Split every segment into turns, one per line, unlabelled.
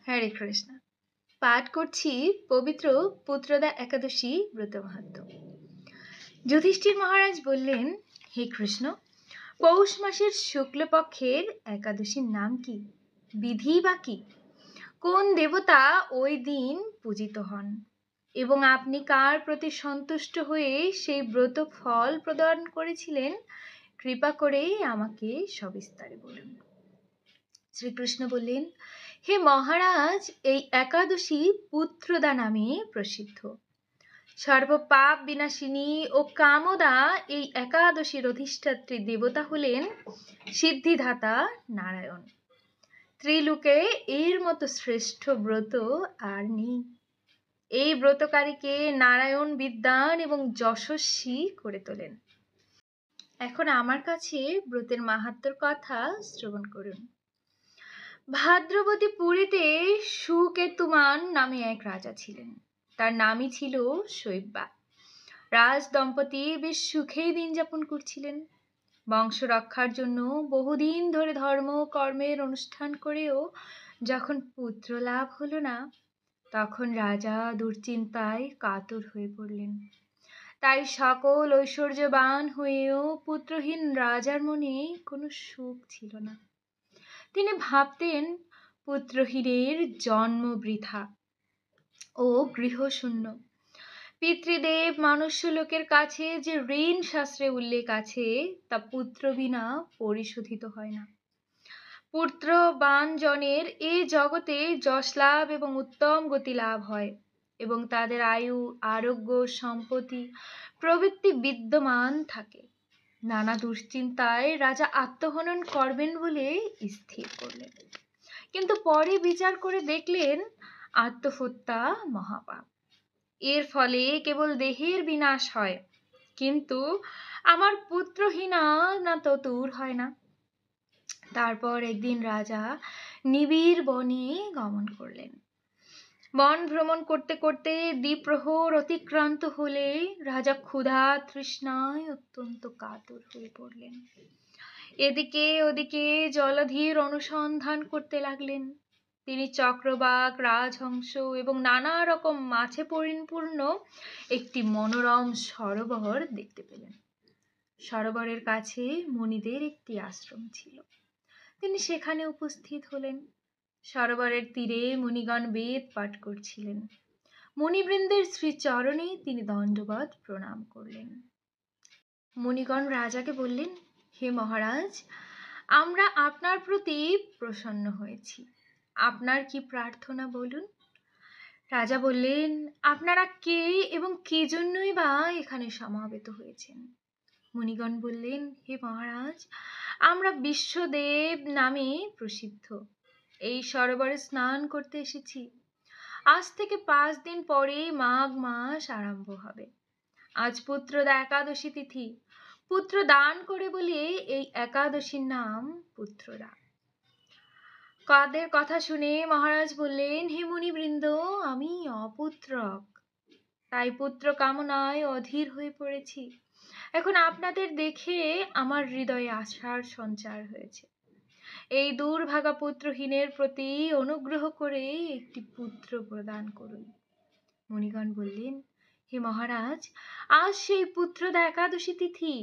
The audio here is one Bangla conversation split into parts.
হরে কৃষ্ণ। পাঠ করছি পবিত্র পুত্রদা একাদশী ব্রত মাহাত্ম্য। যুধিষ্ঠির মহারাজ বললেন, হে কৃষ্ণ, পৌষ মাসের শুক্লপক্ষের একাদশীর নাম কি? বিধি বা কি? কোন দেবতা ওই দিন পূজিত হন এবং আপনি কার প্রতি সন্তুষ্ট হয়ে সেই ব্রত ফল প্রদান করেছিলেন? কৃপা করে আমাকে সবিস্তারে বলুন। শ্রীকৃষ্ণ বললেন, হে মহারাজ, এই একাদশী পুত্রদা নামে প্রসিদ্ধ। সর্বপাপ বিনাশিনী ও কামদা এই একাদশীর অধিষ্ঠাত্রী দেবতা হলেন সিদ্ধিদাতা নারায়ণ। ত্রিলোকে এর মতো শ্রেষ্ঠ ব্রত আর নেই। এই ব্রতকারীকে নারায়ণ বিদ্বান এবং যশস্বী করে তোলেন। এখন আমার কাছে ব্রতের মাহাত্ম্যর কথা শ্রবণ করুন। ভাদ্রবতী পুরীতে সুকেতুমান নামে এক রাজা ছিলেন। তার নামই ছিল শৈব্যা। রাজ দম্পতি বেশ সুখেই দিন যাপন করছিলেন। বংশ রক্ষার জন্য বহুদিন ধরে ধর্ম কর্মের অনুষ্ঠান করেও যখন পুত্র লাভ হলো না, তখন রাজা দুশ্চিন্তায় কাতর হয়ে পড়লেন। তাই সকল ঐশ্বর্যবান হয়েও পুত্রহীন রাজার মনে কোনো সুখ ছিল না। তিনি ভাবতেন, পুত্রহীনের জন্ম বৃথা ও গৃহশূন্য। পিতৃদেব মনুষ্যলোকের কাছে যে ঋণ শাস্ত্রে উল্লেখ আছে, তা পুত্র বিনা পরিশোধিত হয় না। পুত্রবান জনের এই জগতে যশ লাভ এবং উত্তম গতি লাভ হয় এবং তাদের আয়ু, আরোগ্য, সম্পত্তি প্রভৃতি বিদ্যমান থাকে। নানা দুশ্চিন্তায় রাজা আত্মহনন করবেন বলে স্থির করলেন, কিন্তু পরে বিচার করে দেখলেন আত্মহত্যা মহাপাপ। এর ফলে কেবল দেহের বিনাশ হয়, কিন্তু আমার পুত্রহীনা না তো দূর হয় না। তারপর একদিন রাজা নিবিড় বনে গমন করলেন। বন ভ্রমণ করতে করতে দ্বিপ্রহর অতিক্রান্ত হলে রাজা ক্ষুধা তৃষ্ণায় অত্যন্ত কাতর হয়ে পড়লেন। এদিকে ওদিকে জলধির অনুসন্ধান করতে লাগলেন। তিনি চক্রবাক, রাজহংস এবং নানা রকম মাছে পরিপূর্ণ একটি মনোরম সরোবর দেখতে পেলেন। সরোবরের কাছে মুনিদের একটি আশ্রম ছিল। তিনি সেখানে উপস্থিত হলেন। সরোবরের তীরে মুনিগণ বেদ পাঠ করছিলেন। মুনিবৃন্দের শ্রীচরণে তিনি দণ্ডবৎ প্রণাম করলেন। মুনিগণ রাজাকে বললেন, হে মহারাজ, আমরা আপনার প্রতি প্রসন্ন হয়েছি। আপনার কি প্রার্থনা বলুন। রাজা বললেন, আপনারা কে এবং কি জন্যই বা এখানে সমাবেত হয়েছেন? মুনিগণ বললেন, হে মহারাজ, আমরা বিশ্বদেব নামে প্রসিদ্ধ এই সরোবরে স্নান করতে এসেছি। আজ থেকে 5 দিন পরে মাঘ মাস আরম্ভ হবে। আজ পুত্রদা একাদশী তিথি। পুত্র দান করে বলে এই একাদশীর নাম পুত্রদা। কাদের কথা শুনে মহারাজ বললেন, হে মুনিবৃন্দ, আমি অপুত্রক, তাই পুত্র কামনায় অধীর হয়ে পড়েছি। এখন আপনাদের দেখে আমার হৃদয়ে আশার সঞ্চার হয়েছে। এই দুর্ভাগা পুত্রহীনের প্রতি অনুগ্রহ করে একটি পুত্র প্রদান করুন। মুনিগণ বললেন, হে মহারাজ, আজ সেই পুত্রদা একাদশী তিথি,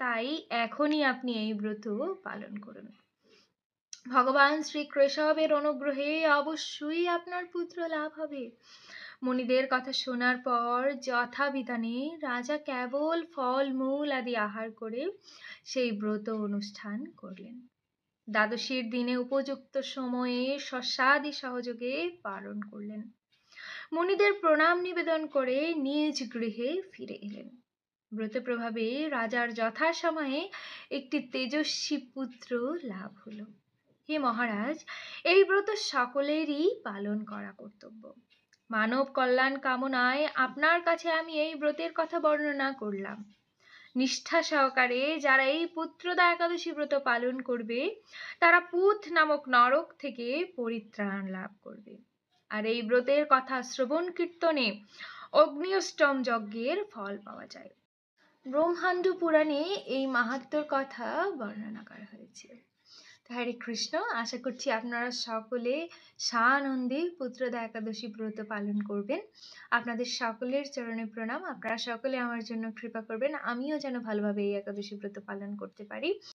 তাই এখনই আপনি এই ব্রত পালন করুন। ভগবান শ্রী কেশবের অনুগ্রহে অবশ্যই আপনার পুত্র লাভ হবে। মুনিদের কথা শোনার পর যথাবিধানে রাজা কেবল ফল মূল আদি আহার করে সেই ব্রত অনুষ্ঠান করলেন। দ্বাদশীর দিনে উপযুক্ত সময়ে শস্যাদি সহযোগে পালন করলেন। মুনিদের প্রণাম নিবেদন করে নিজ গৃহে ফিরে এলেন। ব্রত প্রভাবে রাজার যথাসময়ে একটি তেজস্বী পুত্র লাভ হলো। হে মহারাজ, এই ব্রত সকলেরই পালন করা কর্তব্য। মানব কল্যাণ কামনায় আপনার কাছে আমি এই ব্রতের কথা বর্ণনা করলাম। নিষ্ঠা সহকারে যারা এই পুত্রদা একাদশী ব্রত পালন করবে, তারা পুথ নামক নরক থেকে পরিত্রাণ লাভ করবে। আর এই ব্রতের কথা শ্রবণ কীর্তনে অগ্নিষ্টম যজ্ঞের ফল পাওয়া যায়। ব্রহ্মাণ্ড পুরাণে এই মাহাত্ম্যর কথা বর্ণনা করা হয়েছে। হরে কৃষ্ণ। আশা করছি আপনারা সকলে সানন্দে পুত্রদা একাদশী ব্রত পালন করবেন। আপনাদের সকলের চরণে প্রণাম। আপনারা সকলে আমার জন্য কৃপা করবেন, আমিও যেন ভালোভাবে এই একাদশী ব্রত পালন করতে পারি।